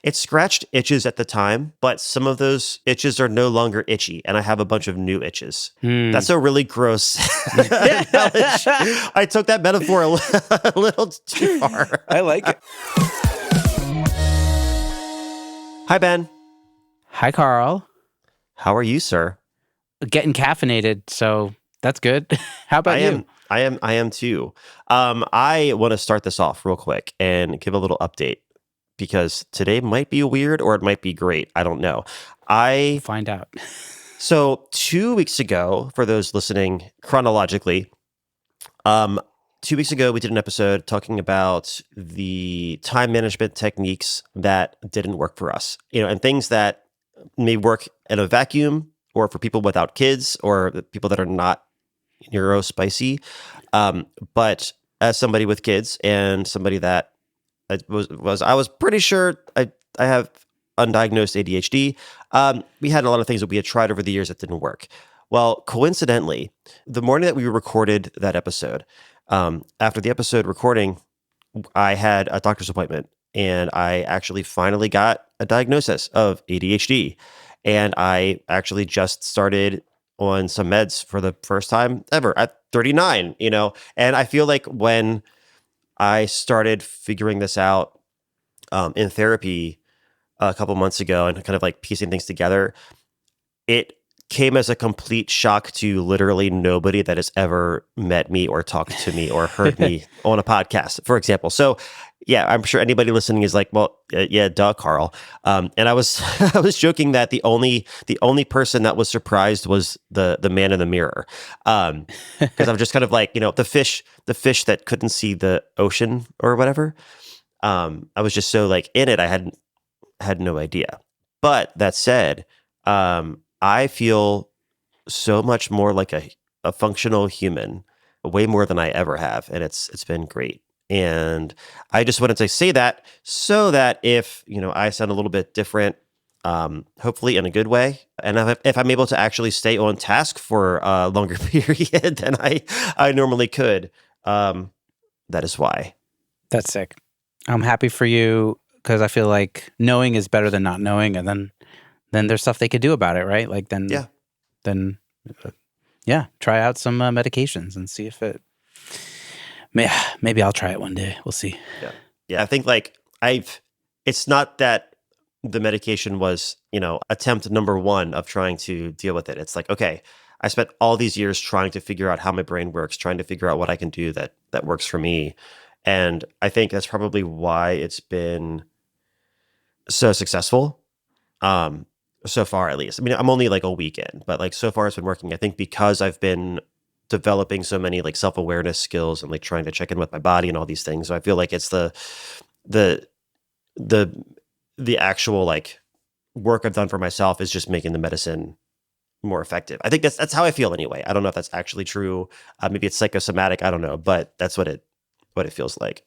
It scratched itches at the time, but some of those itches are no longer itchy, and I have a bunch of new itches. That's a really gross analogy. I took that metaphor a little too far. I like it. Hi, Ben. Hi, Carl. How are you, sir? Getting caffeinated, so that's good. How about you? I am too. I want to start this off real quick and give a little update because today might be weird or it might be great. I don't know. We'll find out. So 2 weeks ago, for those listening chronologically, 2 weeks ago, we did an episode talking about the time management techniques that didn't work for us, and things that may work in a vacuum or for people without kids or the people that are not neurospicy. But as somebody with kids and somebody that I was pretty sure I have undiagnosed ADHD. We had a lot of things that we had tried over the years that didn't work. Well, coincidentally, the morning that we recorded that episode, after the episode recording, I had a doctor's appointment and I actually finally got a diagnosis of ADHD. And I actually just started on some meds for the first time ever at 39, and I feel like when I started figuring this out in therapy a couple months ago and kind of like piecing things together, it came as a complete shock to literally nobody that has ever met me or talked to me or heard me on a podcast, for example. So yeah, I'm sure anybody listening is like, well, yeah, duh, Carl. And I was I was joking that the only person that was surprised was the man in the mirror, because I'm just kind of like, the fish that couldn't see the ocean or whatever. I was just so like in it, I had no idea. But that said, I feel so much more like a functional human, way more than I ever have, and it's been great. And I just wanted to say that so that if, I sound a little bit different, hopefully in a good way, and if I'm able to actually stay on task for a longer period than I normally could, that is why. That's sick. I'm happy for you because I feel like knowing is better than not knowing, and then there's stuff they could do about it, right? Like then try out some medications and see if it. Maybe I'll try it one day. We'll see. Yeah. I think it's not that the medication was, attempt number one of trying to deal with it. It's like, okay, I spent all these years trying to figure out how my brain works, trying to figure out what I can do that works for me. And I think that's probably why it's been so successful. So far, at least. I mean, I'm only like a week in, but like so far it's been working. I think because I've been developing so many like self-awareness skills and like trying to check in with my body and all these things. So I feel like it's the actual like work I've done for myself is just making the medicine more effective. I think that's how I feel anyway. I don't know if that's actually true. Maybe it's psychosomatic. I don't know, but that's what it feels like.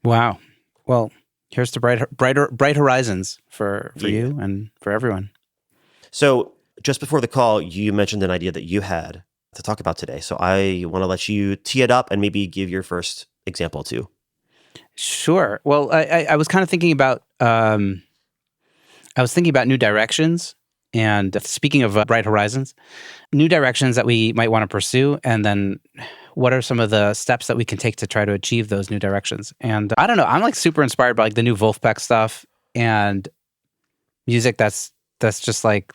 Wow. Well, here's to bright horizons for you and for everyone. So just before the call, you mentioned an idea that you had to talk about today. So I want to let you tee it up and maybe give your first example too. Sure. Well, I was kind of thinking about new directions. And speaking of bright horizons, new directions that we might want to pursue, and then what are some of the steps that we can take to try to achieve those new directions? And I don't know, I'm like super inspired by like the new Wolfpack stuff and music that's just like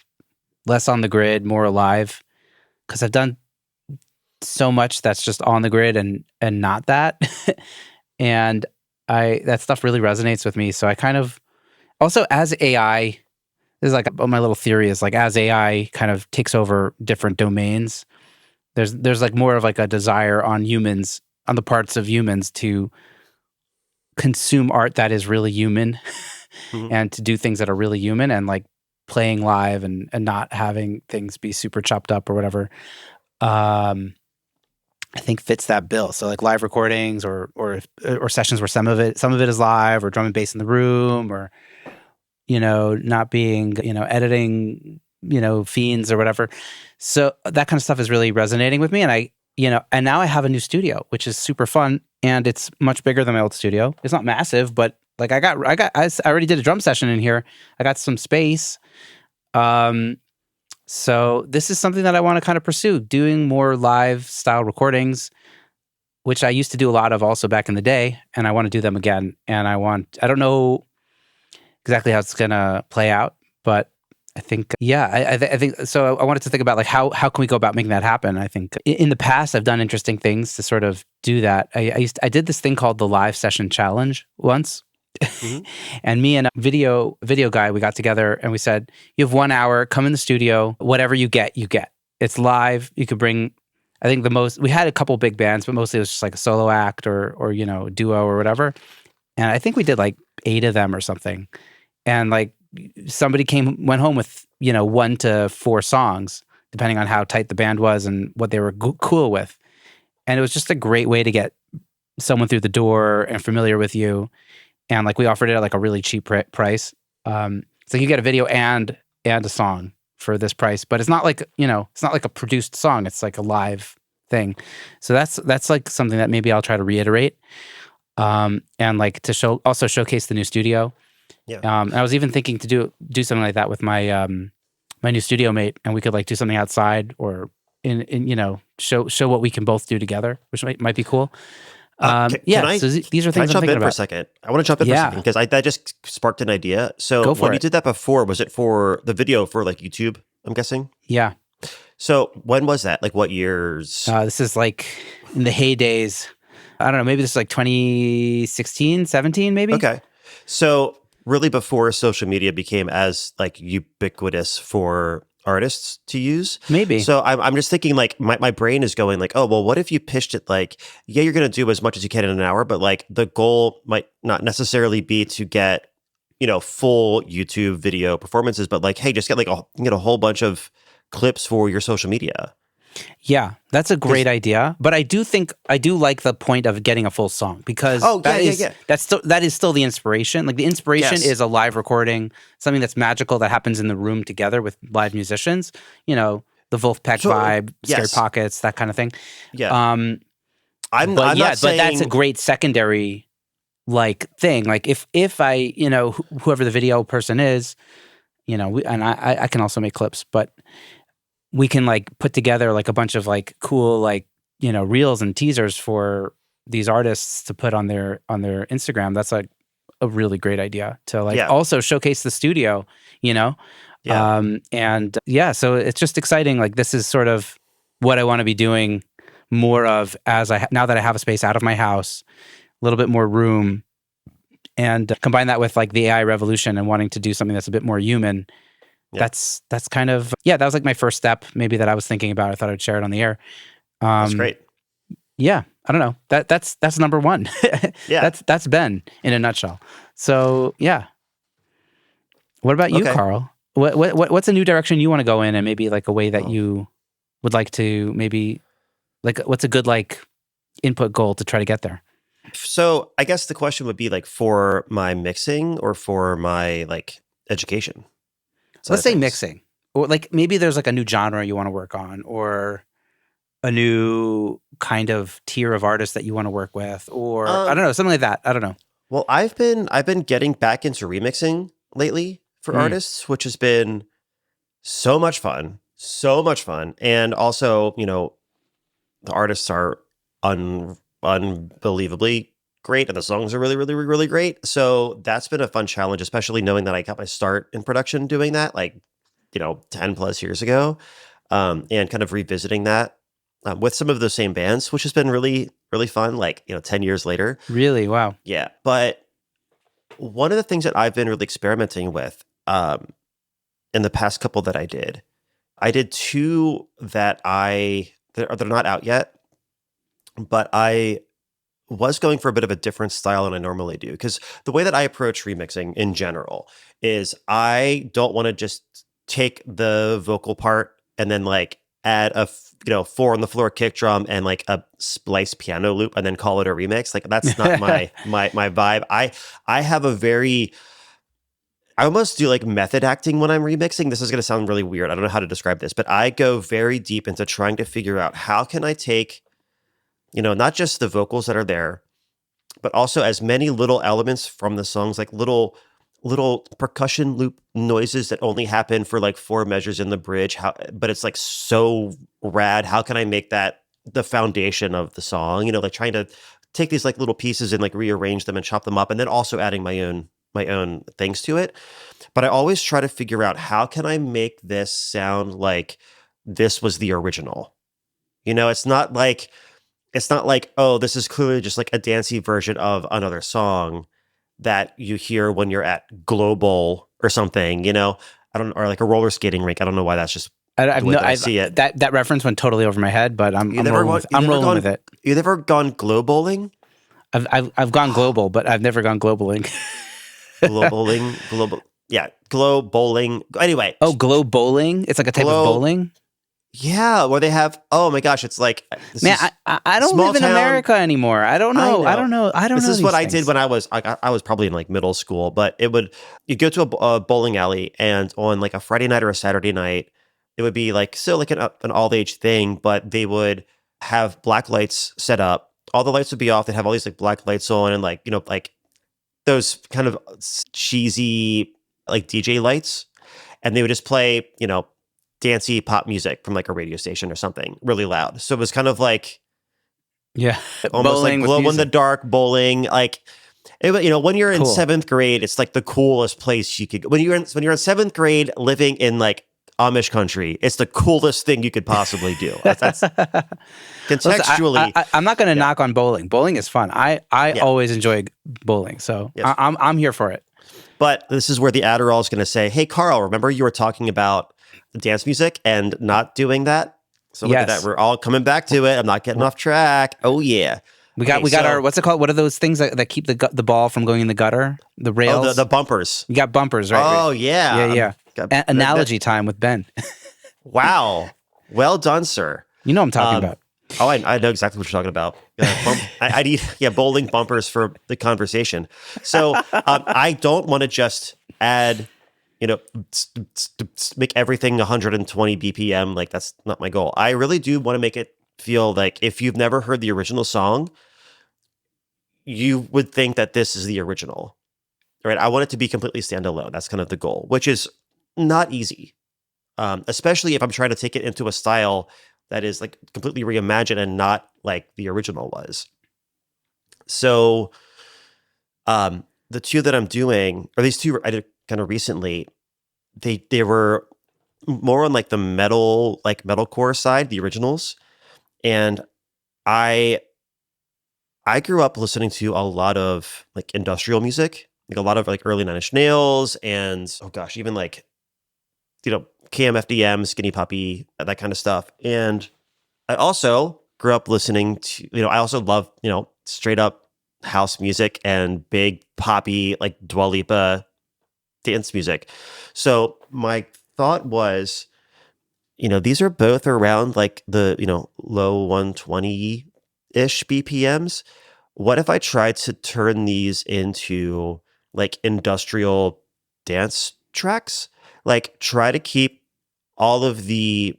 less on the grid, more alive. Because I've done so much that's just on the grid and not that, and that stuff really resonates with me. So I kind of also, as AI. This is like my little theory is like as AI kind of takes over different domains, there's like more of like a desire on the parts of humans to consume art that is really human and to do things that are really human and like playing live and not having things be super chopped up or whatever. I think fits that bill. So like live recordings or sessions where some of it is live or drum and bass in the room or not being, editing, fiends or whatever. So that kind of stuff is really resonating with me. And and now I have a new studio, which is super fun. And it's much bigger than my old studio. It's not massive, but Like I already did a drum session in here. I got some space. So this is something that I want to kind of pursue, doing more live style recordings, which I used to do a lot of also back in the day, and I want to do them again. And I don't know exactly how it's going to play out, but I think, yeah, I think, so I wanted to think about like, how can we go about making that happen? I think in the past, I've done interesting things to sort of do that. I did this thing called the Live Session Challenge once. Mm-hmm. And me and a video guy, we got together and we said, you have 1 hour, come in the studio, whatever you get, you get. It's live. You could bring, I think we had a couple big bands, but mostly it was just like a solo act or duo or whatever. And I think we did like 8 of them or something. And like somebody went home with, 1 to 4 songs, depending on how tight the band was and what they were cool with. And it was just a great way to get someone through the door and familiar with you. And like we offered it at like a really cheap price. So you get a video and a song for this price, but it's not like, it's not like a produced song. It's like a live thing. So that's like something that maybe I'll try to reiterate. And like to showcase the new studio. Yeah. And I was even thinking to do something like that with my my new studio mate, and we could like do something outside or in show what we can both do together, which might be cool. These are things I'm thinking about. Can I jump in for a second? I want to jump in for a second because that just sparked an idea. So when you did that before, was it for the video for like YouTube, I'm guessing? Yeah. So when was that? Like what years? This is like in the heydays. I don't know. Maybe this is like 2016, 17 maybe? Okay. So really before social media became as like ubiquitous for artists to use. Maybe. So I'm just thinking like my brain is going like, oh, well, what if you pitched it like, yeah, you're going to do as much as you can in an hour, but like the goal might not necessarily be to get, full YouTube video performances, but like, hey, just get like a whole bunch of clips for your social media. Yeah, that's a great idea. But I do like the point of getting a full song because that is still the inspiration. Like the inspiration is a live recording, something that's magical that happens in the room together with live musicians. The Wolfpack vibe, Scary Pockets, that kind of thing. Yeah. But that's a great secondary like thing. Like if I, whoever the video person is, and I can also make clips, but we can like put together like a bunch of like cool like reels and teasers for these artists to put on their Instagram. That's like a really great idea to like also showcase the studio, so it's just exciting. Like this is sort of what I want to be doing more of now that I have a space out of my house, a little bit more room, and combine that with like the AI revolution and wanting to do something that's a bit more human. Yeah. That's kind of, that was like my first step maybe that I was thinking about. I thought I'd share it on the air. That's great. Yeah. I don't know. That's number one. Yeah. That's Ben in a nutshell. So yeah. What about you, Carl? What's a new direction you want to go in, and maybe like a way that you would like to maybe like, what's a good like input goal to try to get there? So I guess the question would be like for my mixing or for my like education. Let's say mixing, or like maybe there's like a new genre you want to work on, or a new kind of tier of artists that you want to work with, or I don't know, something like that. I don't know. Well, I've been getting back into remixing lately for artists, which has been so much fun, and also the artists are unbelievably great, and the songs are really, really, really great. So that's been a fun challenge, especially knowing that I got my start in production doing that, like 10 plus years ago, and kind of revisiting that with some of the same bands, which has been really, really fun. Like 10 years later. Really, wow. Yeah, but one of the things that I've been really experimenting with in the past couple that I did 2 that they're not out yet, but I was going for a bit of a different style than I normally do. Because the way that I approach remixing in general is I don't want to just take the vocal part and then like add a 4 on the floor kick drum and like a spliced piano loop and then call it a remix. Like that's not my vibe. I have I almost do like method acting when I'm remixing. This is going to sound really weird. I don't know how to describe this, but I go very deep into trying to figure out how can I take not just the vocals that are there, but also as many little elements from the songs, like little percussion loop noises that only happen for like 4 measures in the bridge. But it's like so rad. How can I make that the foundation of the song? Like trying to take these like little pieces and like rearrange them and chop them up, and then also adding my own things to it. But I always try to figure out, how can I make this sound like this was the original? It's not like, oh, this is clearly just like a dancey version of another song that you hear when you're at Global or something, or like a roller skating rink. I don't know why that's just the way that I see it. That reference went totally over my head, but I'm rolling with it. You've never gone glow bowling? I've gone global, but I've never gone globaling. Yeah, glow bowling. Anyway. Oh, glow bowling? It's like a type of bowling? Yeah, where they have, oh my gosh, it's like, man, I don't live in America anymore. I don't know. I don't know. This is what I did when I was probably in like middle school, but you go to a bowling alley, and on like a Friday night or a Saturday night, it would be like still like an all age thing, but they would have black lights set up. All the lights would be off. They'd have all these like black lights on, and like, like those kind of cheesy like DJ lights, and they would just play, dancey pop music from like a radio station or something really loud. So it was kind of like, yeah, almost like glow in the dark bowling. Like, when you're in 7th grade, it's like the coolest place you could. When you're in 7th grade, living in like Amish country, it's the coolest thing you could possibly do. That's contextually. Listen, I'm not going to knock on bowling. Bowling is fun. I always enjoy bowling, so yes. I'm here for it. But this is where the Adderall is going to say, "Hey, Carl, remember you were talking about dance music and not doing that?" So look at that. We're all coming back to it. I'm not getting off track. Oh yeah. We got our, what's it called? What are those things that keep the ball from going in the gutter? The rails? Oh, the bumpers. You got bumpers, right? Oh yeah. Yeah. Analogy time with Ben. Wow. Well done, sir. You know what I'm talking about. Oh, I know exactly what you're talking about. I need bowling bumpers for the conversation. So I don't want to just add, make everything 120 BPM. Like, that's not my goal. I really do want to make it feel like, if you've never heard the original song, you would think that this is the original, right? I want it to be completely standalone. That's kind of the goal, which is not easy, especially if I'm trying to take it into a style that is like completely reimagined and not like the original was. So the two that I'm doing, or these two I did kind of recently, they were more on like the metalcore side, the originals. And I grew up listening to a lot of like industrial music, like a lot of like early Nine Inch Nails, and even like, KMFDM, Skinny Puppy, that kind of stuff. And I also grew up listening to, I also love, straight up house music and big poppy, like Dua Lipa dance music. So my thought was, these are both around like the, low 120-ish BPMs. What if I tried to turn these into like industrial dance tracks? Like, try to keep all of the,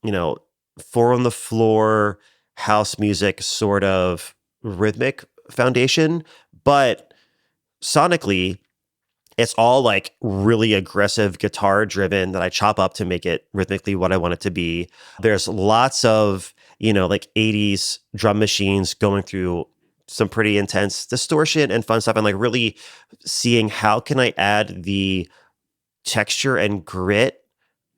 4 on the floor house music sort of rhythmic foundation, but sonically, it's all like really aggressive guitar driven that I chop up to make it rhythmically what I want it to be. There's lots of, like 80s drum machines going through some pretty intense distortion and fun stuff, and like really seeing how can I add the texture and grit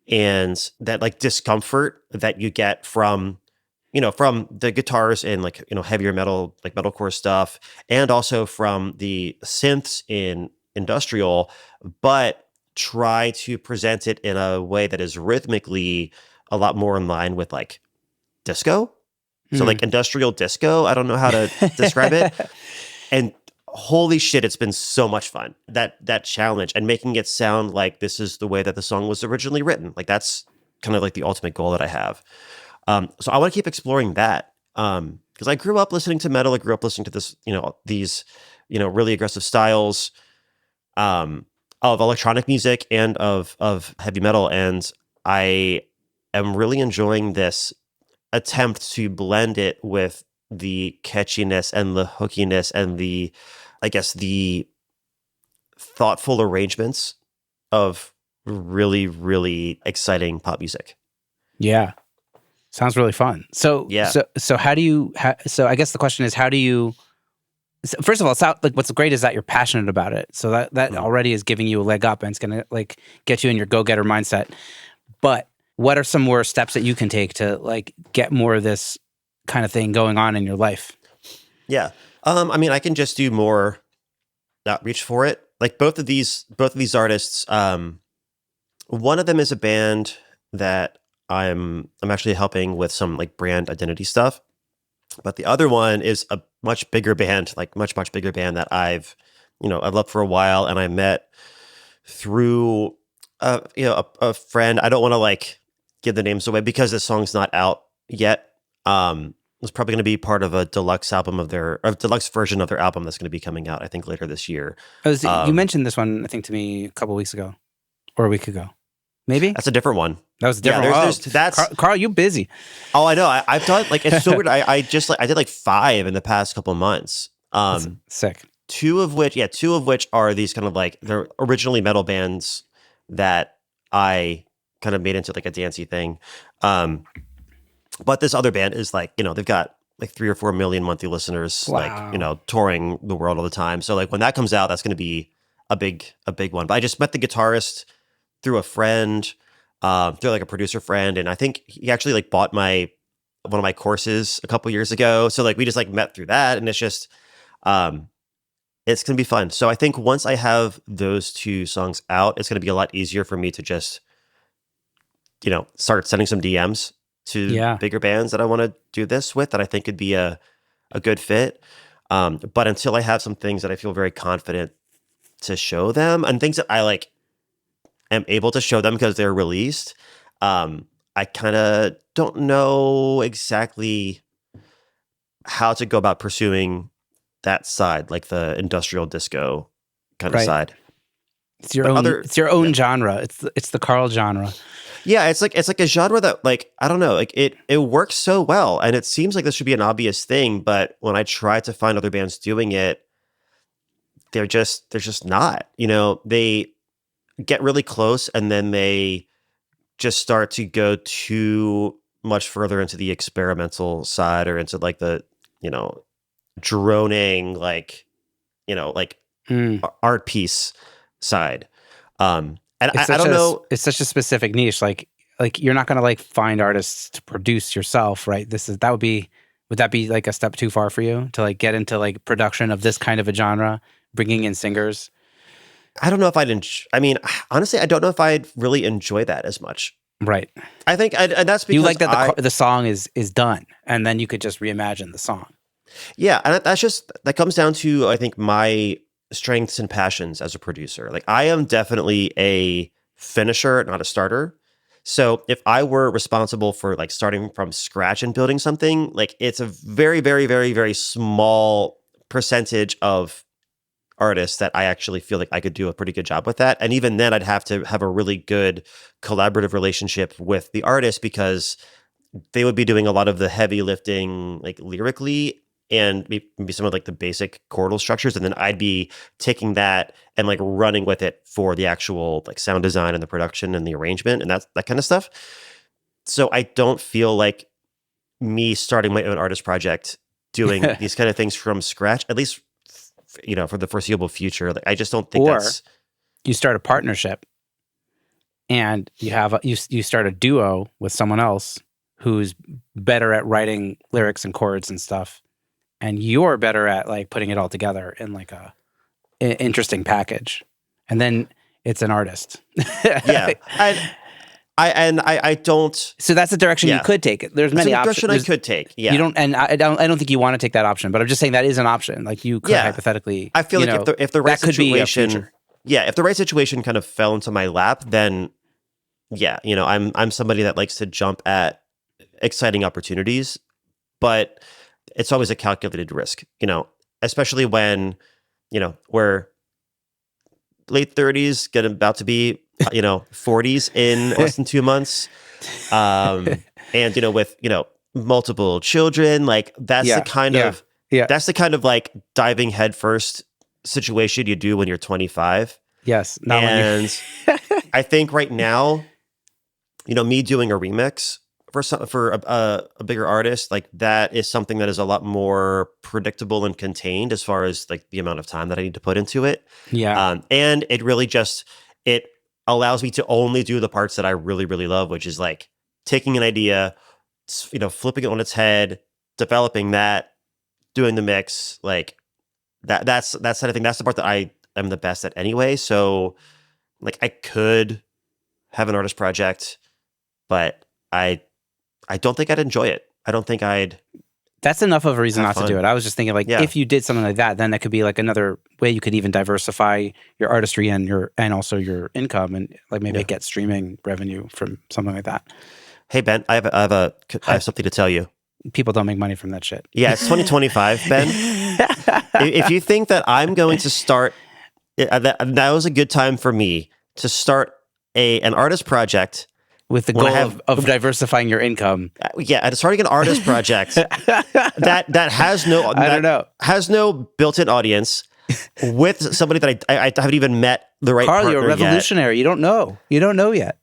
and that like discomfort that you get from the guitars and like, heavier metal, like metalcore stuff, and also from the synths in industrial, but try to present it in a way that is rhythmically a lot more in line with like disco. So like industrial disco, I don't know how to describe it. And holy shit, it's been so much fun. That challenge and making it sound like this is the way that the song was originally written. Like, that's kind of like the ultimate goal that I have. So I want to keep exploring that. Because I grew up listening to metal. I grew up listening to this, these, really aggressive styles of electronic music and of heavy metal. And I am really enjoying this attempt to blend it with the catchiness and the hookiness and the, I guess, the thoughtful arrangements of really, really exciting pop music. Yeah. Sounds really fun. So, Yeah. so how do you, so I guess the question is, how do you, first of all, like what's great is that you're passionate about it. So that already is giving you a leg up, and it's going to like get you in your go-getter mindset. But what are some more steps that you can take to like get more of this kind of thing going on in your life? Yeah. I mean, I can just do more outreach for it. Like both of these artists, one of them is a band that I'm actually helping with some like brand identity stuff. But the other one is a much bigger band, like much bigger band that I've loved for a while, and I met through a friend. I don't want to like give the names away because the song's not out yet. It's probably going to be part of a deluxe version of their album that's going to be coming out, I think, later this year. You mentioned this one, I think, to me a couple of weeks ago or a week ago. Maybe that's a different one. That was a different one. That's Carl, you busy. Oh, I know. I've done like, it's so weird. I did like 5 in the past couple of months. That's sick. Two of which are these kind of like, they're originally metal bands that I kind of made into like a dancey thing. But this other band is like, they've got like 3 or 4 million monthly listeners, wow. like, touring the world all the time. So like when that comes out, that's going to be a big one. But I just met the guitarist through a friend, through like a producer friend. And I think he actually like bought one of my courses a couple years ago. So like we just like met through that, and it's just, it's going to be fun. So I think once I have those 2 songs out, it's going to be a lot easier for me to just, start sending some DMs to bigger bands that I want to do this with, that I think could be a good fit. But until I have some things that I feel very confident to show them, and things that I like am able to show them because they're released, I kind of don't know exactly how to go about pursuing that side, like the industrial disco kind of side. It's your own genre. It's the Carl genre. Yeah, it's like a genre that, like, I don't know, like it works so well, and it seems like this should be an obvious thing, but when I try to find other bands doing it, they're just not. They get really close, and then they just start to go too much further into the experimental side, or into like the droning, like art piece side. And I don't know. It's such a specific niche. Like you're not going to like find artists to produce yourself, right? Would that be like a step too far for you to like get into like production of this kind of a genre, bringing in singers? I don't know if honestly, I don't know if I'd really enjoy that as much. Right. I think, and that's because you like that the song is done, and then you could just reimagine the song. Yeah, and that comes down to, I think, my strengths and passions as a producer. Like, I am definitely a finisher, not a starter. So if I were responsible for like starting from scratch and building something, like it's a very, very, very, very small percentage of artists that I actually feel like I could do a pretty good job with that. And even then I'd have to have a really good collaborative relationship with the artist, because they would be doing a lot of the heavy lifting, like lyrically, and maybe some of like the basic chordal structures, and then I'd be taking that and like running with it for the actual like sound design and the production and the arrangement and that kind of stuff. So I don't feel like me starting my own artist project doing these kind of things from scratch, at least for the foreseeable future. Like, I just don't think that's. You start a partnership, and you start a duo with someone else who's better at writing lyrics and chords and stuff, and you're better at like putting it all together in like an interesting package, and then it's an artist. Yeah, I don't. So that's the direction you could take. There's many options. Direction I could take. Yeah, you don't, and I don't think you want to take that option. But I'm just saying that is an option. Like you could hypothetically. I feel like if the right situation, if the right situation kind of fell into my lap, then I'm somebody that likes to jump at exciting opportunities, but it's always a calculated risk, especially when, we're late 30s, about to be, 40s in less than 2 months. And, with, multiple children. Like that's the Yeah. kind Yeah. of Yeah. that's the kind of like diving headfirst situation you do when you're 25. Yes. Not when And you. I think right now, me doing a remix for a bigger artist, like that is something that is a lot more predictable and contained as far as like the amount of time that I need to put into it. Yeah. And it really just it allows me to only do the parts that I really, really love, which is like taking an idea, flipping it on its head, developing that, doing the mix, like that's the kind of thing. That's the part that I am the best at anyway. So like I could have an artist project, but I don't think I'd enjoy it. I don't think I'd That's enough of a reason have not to do fun. it. I was just thinking, like, Yeah. if you did something like that, then that could be like another way you could even diversify your artistry and also your income, and like maybe Yeah. get streaming revenue from something like that. Hey Ben, I have something to tell you. People don't make money from that shit. Yeah, it's 2025, Ben. If you think that I'm going to start, that was a good time for me to start an artist project With the when goal I have- of diversifying your income. and starting an artist project that has no I don't know. has no built-in audience with somebody that I haven't even met the right Carl, partner you're a yet. revolutionary. You don't know. You don't know yet.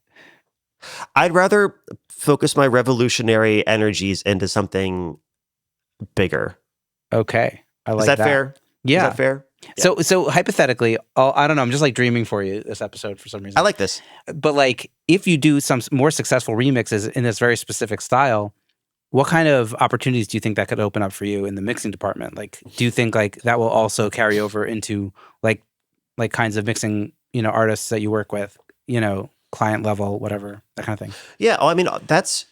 I'd rather focus my revolutionary energies into something bigger. Okay. I like Is that fair? Yeah. Is that fair? So hypothetically, I don't know. I'm just like dreaming for you this episode for some reason. I like this. But like, if you do some more successful remixes in this very specific style, what kind of opportunities do you think that could open up for you in the mixing department? Like, do you think like that will also carry over into like kinds of mixing, artists that you work with, client level, whatever, that kind of thing? Yeah. I mean, that's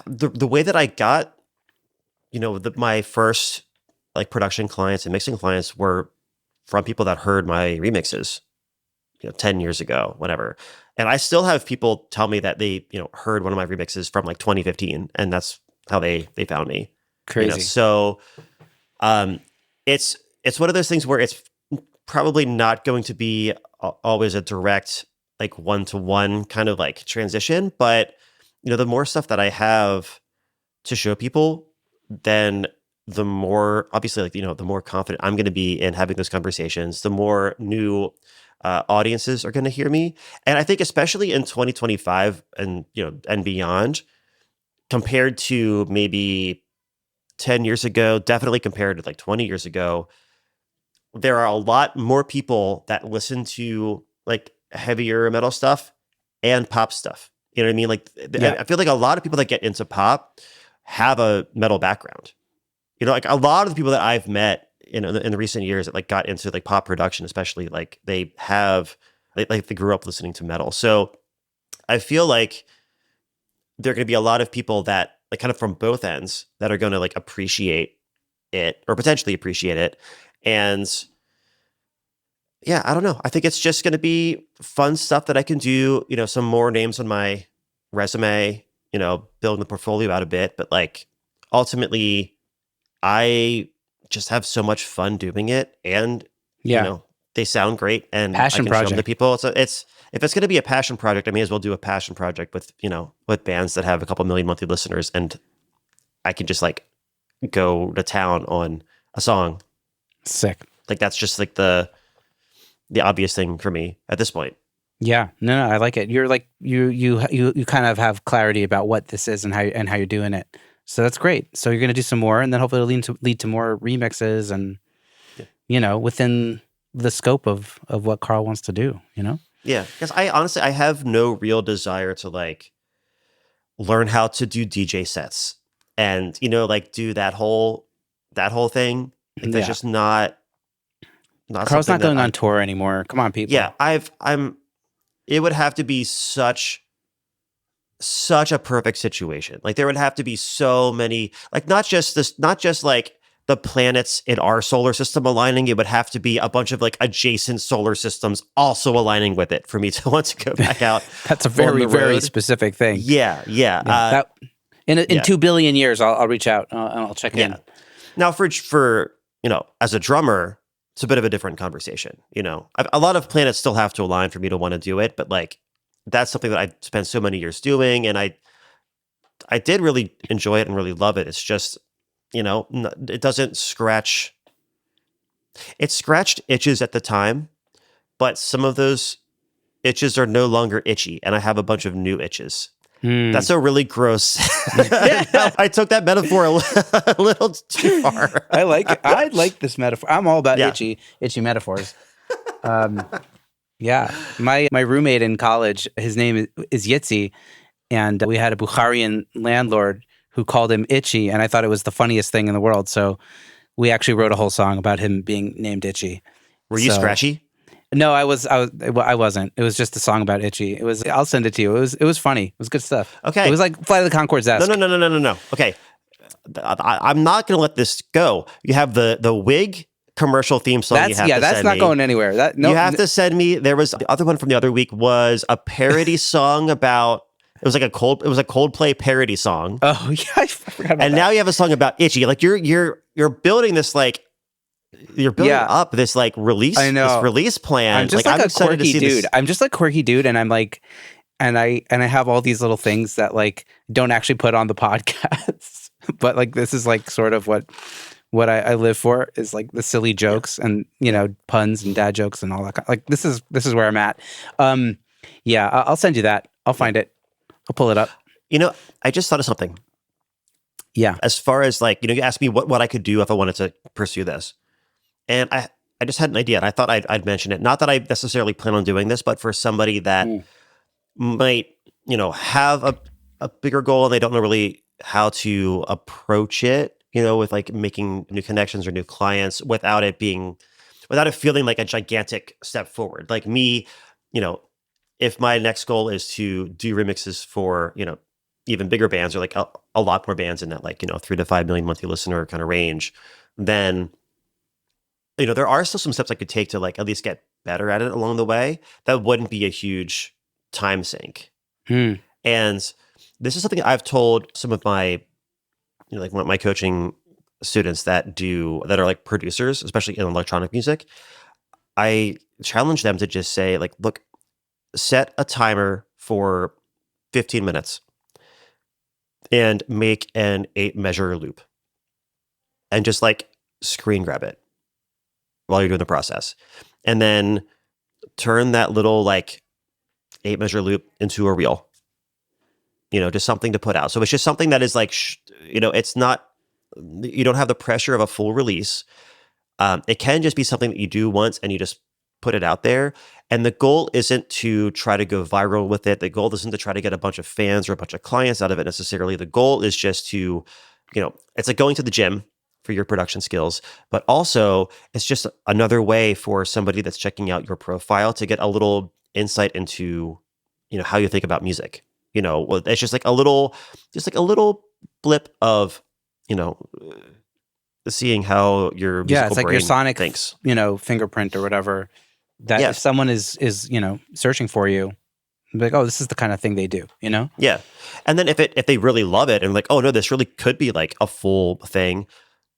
the way that I got, my first like production clients and mixing clients were from people that heard my remixes, 10 years ago, whatever. And I still have people tell me that they, heard one of my remixes from like 2015, and that's how they found me. Crazy. So, it's one of those things where it's probably not going to be always a direct like one-to-one kind of like transition, but the more stuff that I have to show people, then the more obviously like the more confident I'm going to be in having those conversations, the more new audiences are going to hear me. And I think especially in 2025 and and beyond, compared to maybe 10 years ago, definitely compared to like 20 years ago, there are a lot more people that listen to like heavier metal stuff and pop stuff. You know what I mean? Like Yeah. I feel like a lot of people that get into pop have a metal background. Like a lot of the people that I've met in the recent years that like got into like pop production, especially, like they grew up listening to metal. So I feel like there are going to be a lot of people that like kind of from both ends that are going to like appreciate it or potentially appreciate it. And yeah, I don't know. I think it's just going to be fun stuff that I can do, some more names on my resume, building the portfolio out a bit, but like ultimately I just have so much fun doing it, and they sound great, and Passion I can show them to project. people. So if it's going to be a passion project, I may as well do a passion project with with bands that have a couple million monthly listeners, and I can just like go to town on a song. Sick. Like that's just like the obvious thing for me at this point. Yeah, no, I like it. You're like you kind of have clarity about what this is and how you're doing it. So that's great. So you're going to do some more, and then hopefully it'll lead to more remixes, and within the scope of what Carl wants to do. Yeah, because I honestly I have no real desire to like learn how to do DJ sets and like do that whole thing. Like that's just not Carl's something not going that on tour anymore. Come on, people. Yeah, it would have to be such a perfect situation. Like there would have to be so many, like not just like the planets in our solar system aligning. It would have to be a bunch of like adjacent solar systems also aligning with it for me to want to go back out. That's a very, very specific thing. Yeah. In 2 billion years, I'll reach out and I'll check in. Now for as a drummer, it's a bit of a different conversation. A lot of planets still have to align for me to want to do it, but like that's something that I spent so many years doing, and I I did really enjoy it and really love it. It's just, it doesn't scratch. It scratched itches at the time, but some of those itches are no longer itchy, and I have a bunch of new itches. That's a really gross. I took that metaphor a little too far. I like it. I like this metaphor. I'm all about itchy metaphors. Yeah, my roommate in college, his name is Yitzi, and we had a Bukharian landlord who called him Itchy, and I thought it was the funniest thing in the world. So we actually wrote a whole song about him being named Itchy. Were you scratchy? No, I wasn't. It was just a song about Itchy. It was. I'll send it to you. It was funny. It was good stuff. Okay. It was like Flight of the Conchords-esque. No. Okay. I'm not going to let this go. You have the wig commercial theme song. That's not going anywhere. You have to send me. There was the other one from the other week was a parody song about. It was a Coldplay parody song. Oh yeah, I forgot about and that. now you have a song about Itchy. Like you're building this up this release. I know. This release plan. I'm just I'm a quirky dude. I'm just like quirky dude, and I'm like, and I have all these little things that don't actually put on the podcast, but this is sort of what I live for is the silly jokes and puns and dad jokes and all that. This is where I'm at. I'll send you that. I'll find it. I'll pull it up. I just thought of something. Yeah. As far as you asked me what I could do if I wanted to pursue this. And I just had an idea, and I thought I'd mention it. Not that I necessarily plan on doing this, but for somebody that might, have a bigger goal and they don't know really how to approach it, with making new connections or new clients without it feeling like a gigantic step forward. Like me, if my next goal is to do remixes for, even bigger bands or a lot more bands in that 3 to 5 million monthly listener kind of range, then there are still some steps I could take to at least get better at it along the way. That wouldn't be a huge time sink. And this is something I've told some of my, my coaching students that are producers, especially in electronic music. I challenge them to just say look, set a timer for 15 minutes and make an 8-measure loop and just screen grab it while you're doing the process. And then turn that little 8-measure loop into a reel, just something to put out. So it's just something that is it's not, you don't have the pressure of a full release. It can just be something that you do once and you just put it out there. And the goal isn't to try to go viral with it. The goal isn't to try to get a bunch of fans or a bunch of clients out of it necessarily. The goal is just to, it's like going to the gym for your production skills, but also it's just another way for somebody that's checking out your profile to get a little insight into, how you think about music. It's just a little blip of, seeing how your musical it's like brain your sonic thinks. Fingerprint or whatever. That if someone is searching for you, be oh, this is the kind of thing they do. Yeah, and then if they really love it and oh no, this really could be a full thing.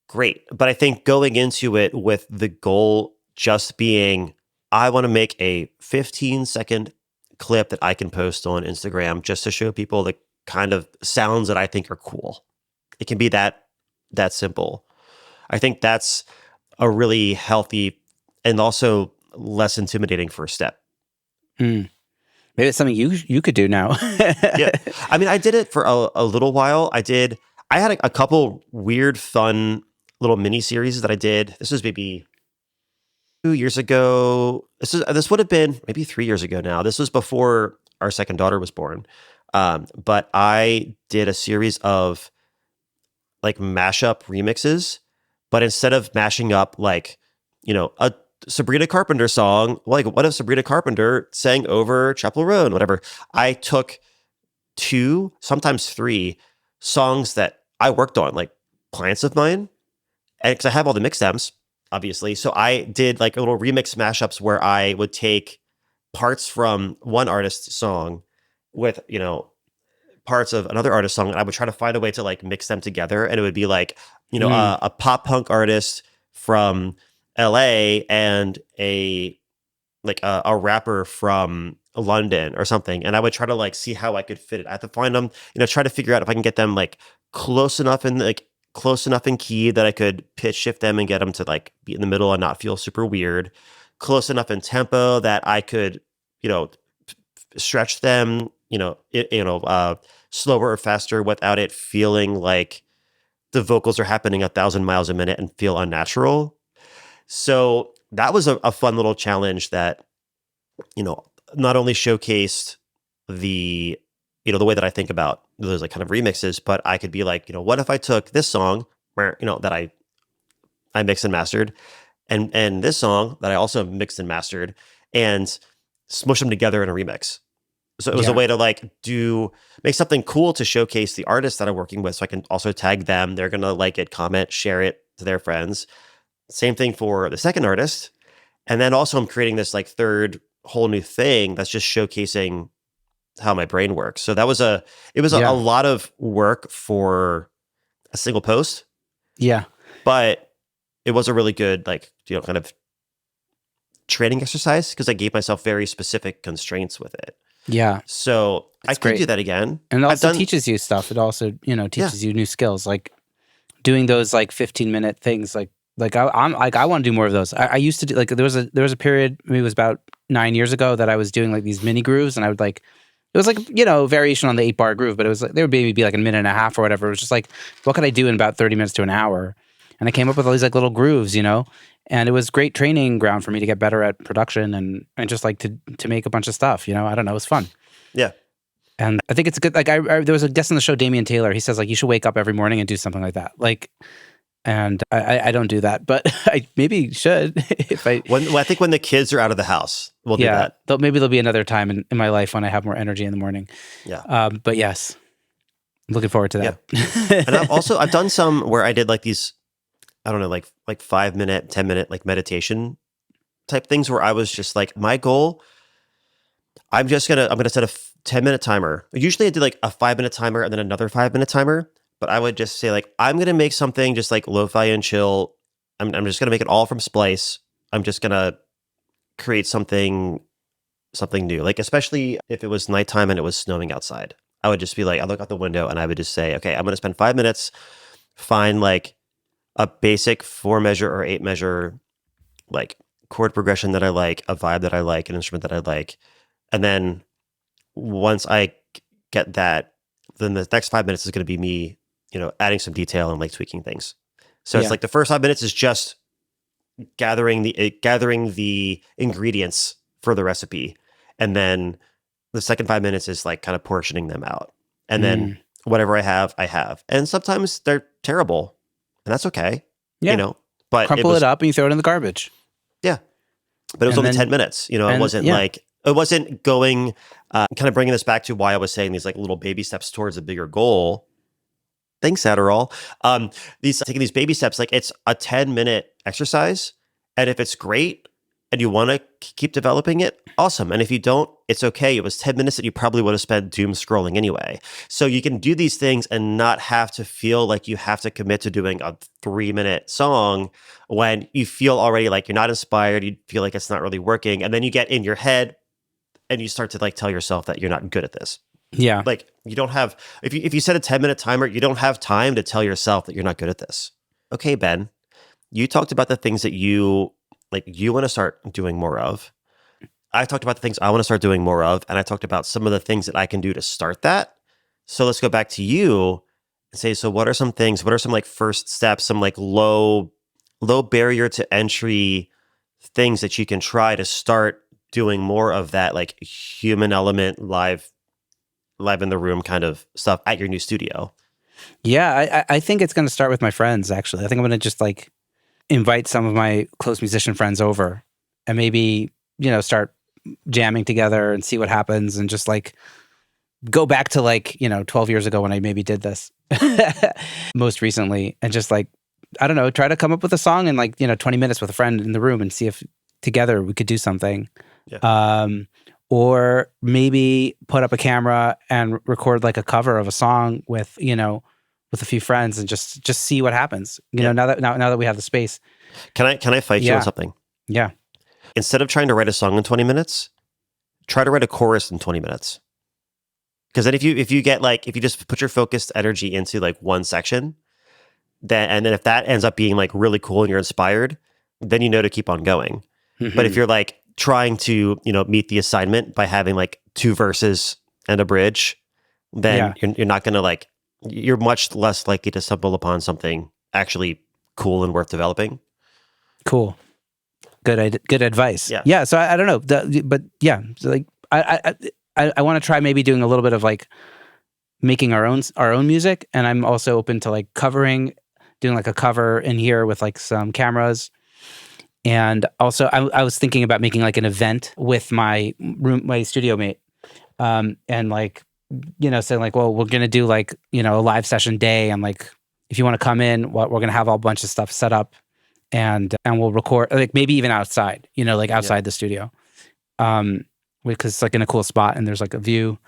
Great. But I think going into it with the goal just being, I want to make a 15-second clip that I can post on Instagram just to show people the kind of sounds that I think are cool. It can be that simple. I think that's a really healthy and also less intimidating first step. Maybe it's something you could do now. Yeah. I mean, I did it for a little while. I had a couple weird, fun little mini series that I did. This was maybe 2 years ago. This would have been maybe 3 years ago now. This was before our second daughter was born. But I did a series of mashup remixes, but instead of mashing up a Sabrina Carpenter song, what if Sabrina Carpenter sang over Chapel Roan, whatever. I took 2, sometimes 3 songs that I worked on, clients of mine, and because I have all the mix stems, obviously. So I did little remix mashups where I would take parts from one artist's song with, parts of another artist's song, and I would try to find a way to mix them together. And it would be a pop punk artist from LA and a rapper from London or something, and I would try to like see how I could fit it. I have to find them, try to figure out if I can get them like close enough in key that I could pitch shift them and get them to like be in the middle and not feel super weird. Close enough in tempo that I could, you know, stretch them, slower or faster without it feeling like the vocals are happening 1,000 miles a minute and feel unnatural. So that was a fun little challenge that, not only showcased the, the way that I think about those like kind of remixes, but I could be like, what if I took this song where, that I mixed and mastered and this song that I also mixed and mastered and smush them together in a remix. So it was a way to like make something cool to showcase the artists that I'm working with. So I can also tag them. They're going to like it, comment, share it to their friends. Same thing for the second artist. And then also I'm creating this like third whole new thing that's just showcasing how my brain works. So it was a lot of work for a single post. Yeah. But it was a really good, like, kind of training exercise because I gave myself very specific constraints with it. Yeah. So I could do that again. And it also teaches you stuff. It also, teaches you new skills, like doing those like 15-minute things. Like I want to do more of those. I used to do like there was a period, maybe it was about 9 years ago, that I was doing like these mini grooves, and I would like, it was like, variation on the 8-bar groove, but it was like, there would maybe be like a minute and a half or whatever. It was just like, what could I do in about 30 minutes to an hour? And I came up with all these like little grooves, and it was great training ground for me to get better at production and just like to make a bunch of stuff, I don't know. It was fun. Yeah. And I think it's a good, like there was a guest on the show, Damian Taylor. He says like, you should wake up every morning and do something like that. Like, and I don't do that, but I maybe should if I. I think when the kids are out of the house, we'll do that. Maybe there'll be another time in my life when I have more energy in the morning. Yeah. But yes, I'm looking forward to that. Yeah. And I've done some where I did like these, I don't know, like 5-minute, 10-minute like meditation type things where I was just like, my goal, I'm gonna set a 10-minute timer. Usually I did like a 5-minute timer and then another 5-minute timer. But I would just say like, I'm going to make something just like lo-fi and chill. I'm just going to make it all from Splice. I'm just going to create something new. Like, especially if it was nighttime and it was snowing outside, I would just be like, I look out the window and I would just say, okay, I'm going to spend 5 minutes, find like a basic 4-measure or 8-measure, like chord progression that I like, a vibe that I like, an instrument that I like. And then once I get that, then the next 5 minutes is going to be me, adding some detail and like tweaking things. So it's like the first 5 minutes is just gathering the ingredients for the recipe. And then the second 5 minutes is like kind of portioning them out. And then whatever I have. And sometimes they're terrible and that's okay. Yeah. But crumple it up and you throw it in the garbage. Yeah. But it was only 10 minutes, it wasn't going, kind of bringing this back to why I was saying these like little baby steps towards a bigger goal. Thanks, Adderall. Taking these baby steps, like it's a 10-minute exercise. And if it's great and you want to keep developing it, awesome. And if you don't, it's okay. It was 10 minutes that you probably would have spent doom scrolling anyway. So you can do these things and not have to feel like you have to commit to doing a 3-minute song when you feel already like you're not inspired. You feel like it's not really working. And then you get in your head and you start to like tell yourself that you're not good at this. Yeah. Like you don't have, if you set a 10-minute timer, you don't have time to tell yourself that you're not good at this. Okay, Ben, you talked about the things that you want to start doing more of. I talked about the things I want to start doing more of. And I talked about some of the things that I can do to start that. So let's go back to you and say, so what are some like first steps, some like low barrier to entry things that you can try to start doing more of that like human element live in the room kind of stuff at your new studio? Yeah, I think it's going to start with my friends, actually. I think I'm going to just like invite some of my close musician friends over and maybe, start jamming together and see what happens and just like go back to like, 12 years ago when I maybe did this most recently and just like, I don't know, try to come up with a song in like, 20 minutes with a friend in the room and see if together we could do something. Yeah. Or maybe put up a camera and record like a cover of a song with, with a few friends and just see what happens. Now that we have the space. Can I fight you on something? Yeah. Instead of trying to write a song in 20 minutes, try to write a chorus in 20 minutes. Because then if you just put your focused energy into like one section, then if that ends up being like really cool and you're inspired, then you know to keep on going. But if you're like trying to, meet the assignment by having like 2 verses and a bridge, then you're not going to like, you're much less likely to stumble upon something actually cool and worth developing. Cool. Good advice. Yeah. Yeah. So I don't know, but yeah, so like I want to try maybe doing a little bit of like making our own music, and I'm also open to like doing like a cover in here with like some cameras. And also I was thinking about making like an event with my studio mate, and like, saying like, well, we're going to do like, a live session day. And like, if you want to come in, we're going to have a bunch of stuff set up, and we'll record like maybe even outside, like outside the studio. Because it's like in a cool spot and there's like a view.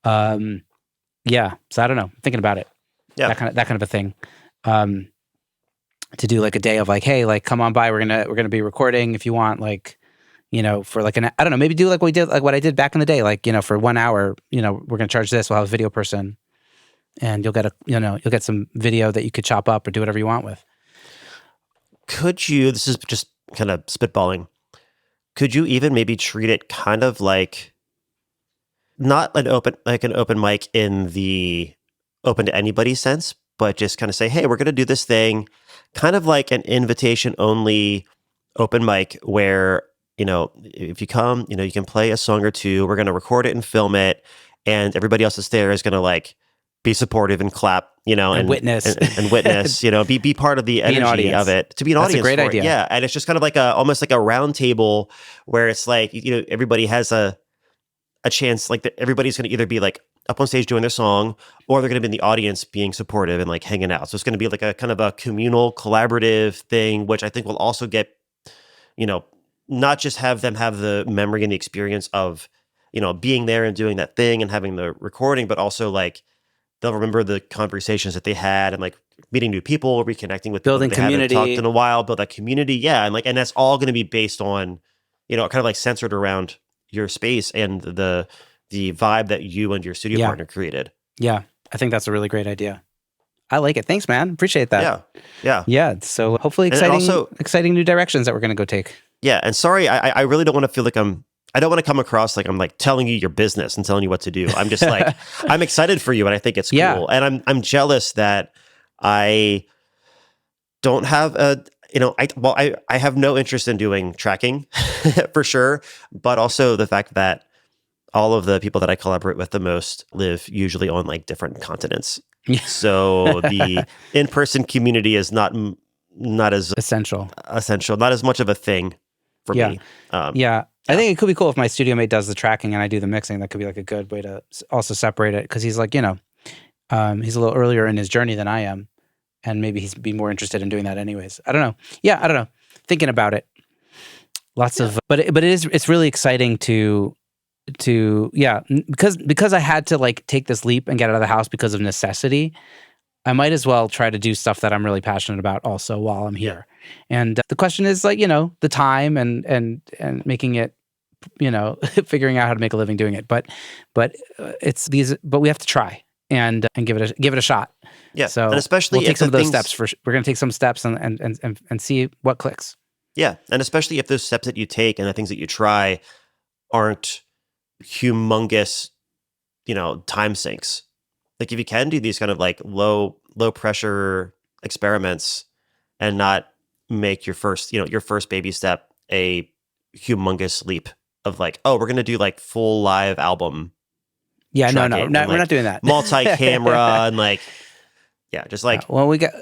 Yeah. So I don't know, thinking about it. Yeah. That kind of a thing. To do like a day of like, hey, like come on by, we're gonna be recording if you want, like, for like I don't know, maybe do like what I did back in the day, like, for 1 hour, we're gonna charge this, we'll have a video person, and you'll get some video that you could chop up or do whatever you want with. This is just kind of spitballing, could you even maybe treat it kind of like not an open mic in the open to anybody sense, but just kind of say, hey, we're going to do this thing, kind of like an invitation only open mic where, if you come, you can play a song or two, we're going to record it and film it, and everybody else that's there is going to like be supportive and clap, and witness and witness, be part of the energy of it, to be an That's audience. A great for idea. It. Yeah. And it's just kind of like almost like a round table where it's like, everybody has a chance, like everybody's going to either be like up on stage doing their song, or they're going to be in the audience being supportive and like hanging out. So it's going to be like a kind of a communal, collaborative thing, which I think will also get, not just have them have the memory and the experience of, being there and doing that thing and having the recording, but also like they'll remember the conversations that they had and like meeting new people, reconnecting with building people that community. they haven't talked in a while, build that community. Yeah. And that's all going to be based on, kind of like centered around your space and the vibe that you and your studio partner created. Yeah. I think that's a really great idea. I like it. Thanks, man. Appreciate that. Yeah. So hopefully exciting new directions that we're going to go take. Yeah. And sorry, I really don't want to feel like I don't want to come across like I'm like telling you your business and telling you what to do. I'm just like, I'm excited for you and I think it's cool. And I'm jealous that I don't have I have no interest in doing tracking for sure, but also the fact that all of the people that I collaborate with the most live usually on like different continents. So the in-person community is not as essential, not as much of a thing for me. I think it could be cool if my studio mate does the tracking and I do the mixing. That could be like a good way to also separate it, because he's like, he's a little earlier in his journey than I am, and maybe he'd be more interested in doing that anyways. I don't know. Yeah, I don't know. Thinking about it. Lots of, but it's really exciting because I had to like take this leap and get out of the house because of necessity. I might as well try to do stuff that I'm really passionate about also while I'm here. And the question is like, the time and making it, figuring out how to make a living doing it. But we have to try and give it a shot. Yeah. So and especially we'll take some of those steps we're going to take some steps and see what clicks. Yeah. And especially if those steps that you take and the things that you try aren't humongous, time sinks. Like if you can do these kind of like low pressure experiments and not make your first baby step a humongous leap of like, oh, we're going to do like full live album. Yeah, no, we're not doing that. Multi-camera and like, just like, we got,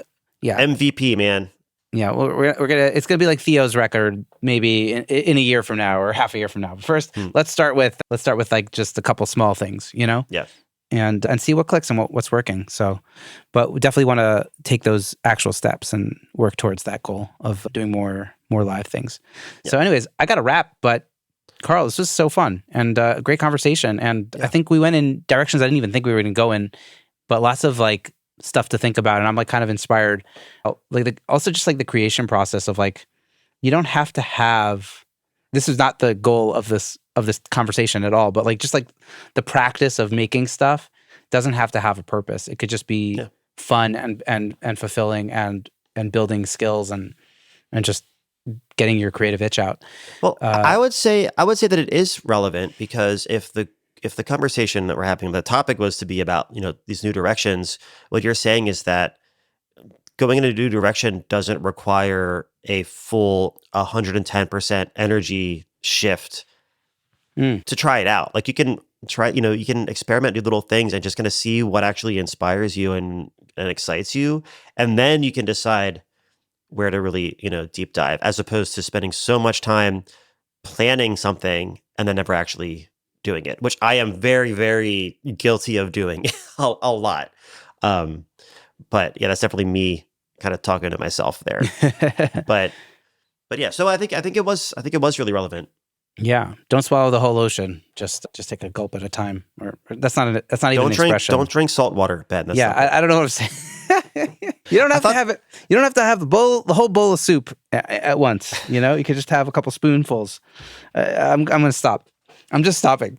MVP, man. Yeah, we're gonna. It's gonna be like Theo's record, maybe in a year from now or half a year from now. But first, let's start with like just a couple small things, Yeah, and see what clicks and what's working. So, but we definitely want to take those actual steps and work towards that goal of doing more live things. Yeah. So, anyways, I got to wrap. But Carl, this was so fun and a great conversation. And I think we went in directions I didn't even think we were going to go in, but lots of like stuff to think about, and I'm like kind of inspired. Like also just like the creation process of like, you don't have to have. This is not the goal of this of this conversation at all, but like just like the practice of making stuff doesn't have to have a purpose. It could just be fun and fulfilling and building skills and just getting your creative itch out. Well, I would say that it is relevant, because if the conversation that we're having, the topic was to be about, these new directions, what you're saying is that going in a new direction doesn't require a full 110% energy shift to try it out. Like you can try, you can experiment, do little things, and just kind of see what actually inspires you and excites you. And then you can decide where to really, deep dive, as opposed to spending so much time planning something and then never actually doing it, which I am very, very guilty of doing a lot. But yeah, that's definitely me kind of talking to myself there. but yeah, so I think it was really relevant. Yeah, don't swallow the whole ocean. Just take a gulp at a time. Or that's not even an expression. Don't drink salt water, Ben. That's I don't know what I'm saying. You don't have to have it. You don't have to have the whole bowl of soup at once. You could just have a couple spoonfuls. I'm going to stop. I'm just stopping.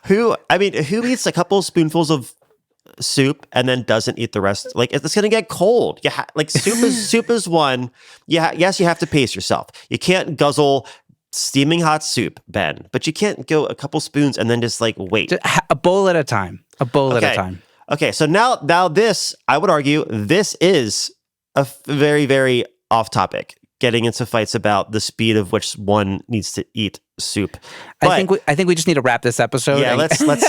Who eats a couple spoonfuls of soup and then doesn't eat the rest? Like, it's going to get cold. Soup is one. Yeah, yes, you have to pace yourself. You can't guzzle steaming hot soup, Ben, but you can't go a couple spoons and then just like wait. A bowl at a time. A bowl at a time. Okay, so now this, I would argue, this is a very, very off topic, getting into fights about the speed of which one needs to eat soup. But, I think we just need to wrap this episode. Yeah, let's put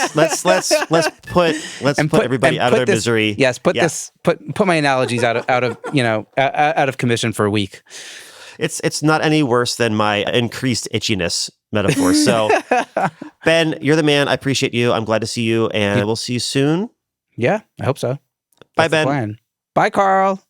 everybody out of their misery. Yes, put my analogies out of commission for a week. It's not any worse than my increased itchiness metaphor. So, Ben, you're the man. I appreciate you. I'm glad to see you, and we'll see you soon. Yeah, I hope so. Bye, Ben. Bye, Carl.